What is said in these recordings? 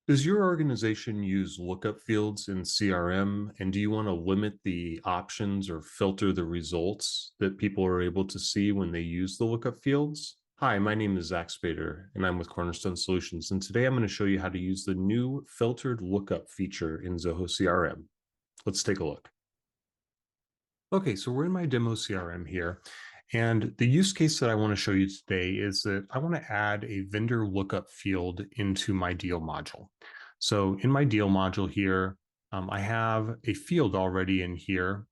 Does your organization use lookup fields in CRM? And do you want to limit the options or filter the results that people are able to see when they use the lookup fields? Hi, my name is Zach Spader, and I'm with Cornerstone Solutions. And today I'm going to show you how to use the new filtered lookup feature in Zoho CRM. Let's take a look. Okay, so we're in my demo CRM here. And the use case that I want to show you today is that I want to add a vendor lookup field into my deal module. So in my deal module here, I have a field already in here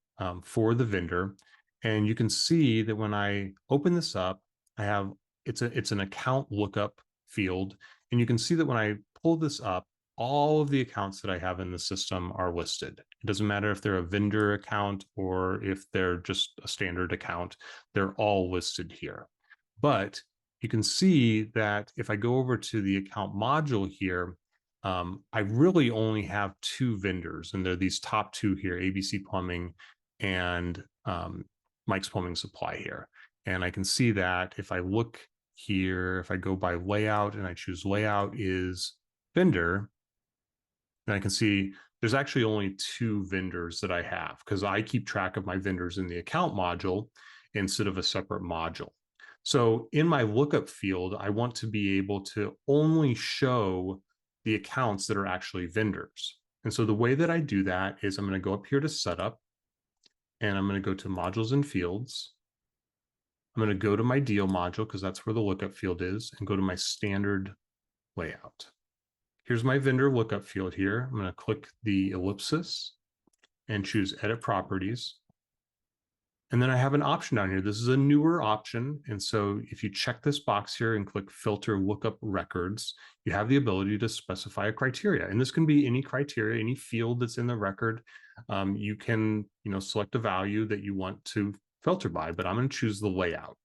for the vendor. And you can see that when I open this up, I have it's an account lookup field. And you can see that when I pull this up, all of the accounts that I have in the system are listed. It doesn't matter if they're a vendor account or if they're just a standard account, they're all listed here. But you can see that if I go over to the account module here, I really only have two vendors, and they're these top two here, ABC Plumbing and Mike's Plumbing Supply here. And I can see that if I look here, if I go by layout and I choose layout is vendor, and I can see there's actually only two vendors that I have because I keep track of my vendors in the account module instead of a separate module. So in my lookup field, I want to be able to only show the accounts that are actually vendors. And so the way that I do that is I'm going to go up here to setup, and I'm going to go to modules and fields. I'm going to go to my deal module because that's where the lookup field is, and go to my standard layout. Here's my vendor lookup field here. I'm going to click the ellipsis and choose edit properties. And then I have an option down here. This is a newer option. And so if you check this box here and click filter lookup records, you have the ability to specify a criteria. And this can be any criteria, any field that's in the record. You can, select a value that you want to filter by, but I'm going to choose the layout.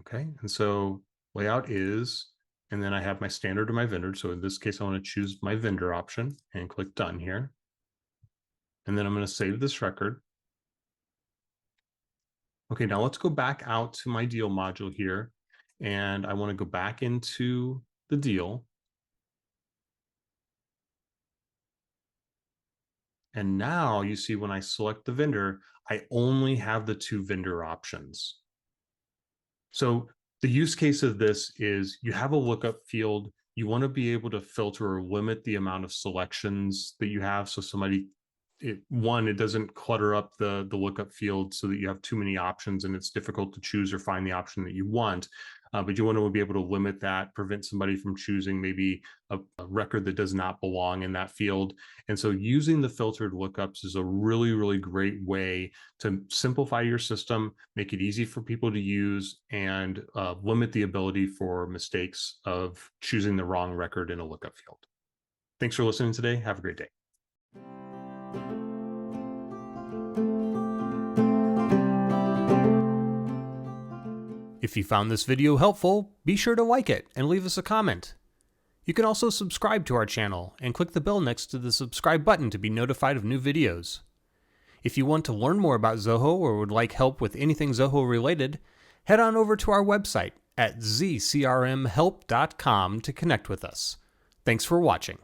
Okay, and so layout is, and then I have my standard or my vendor. So in this case, I want to choose my vendor option and click done here. And then I'm going to save this record. Okay, now let's go back out to my deal module here. And I want to go back into the deal. And now you see when I select the vendor, I only have the two vendor options. So the use case of this is you have a lookup field. You want to be able to filter or limit the amount of selections that you have. So it doesn't clutter up the lookup field so that you have too many options and it's difficult to choose or find the option that you want. But you want to be able to limit that, prevent somebody from choosing maybe a record that does not belong in that field. And so using the filtered lookups is a really, really great way to simplify your system, make it easy for people to use, and limit the ability for mistakes of choosing the wrong record in a lookup field. Thanks for listening today. Have a great day. If you found this video helpful, be sure to like it and leave us a comment. You can also subscribe to our channel and click the bell next to the subscribe button to be notified of new videos. If you want to learn more about Zoho or would like help with anything Zoho related, head on over to our website at zcrmhelp.com to connect with us. Thanks for watching.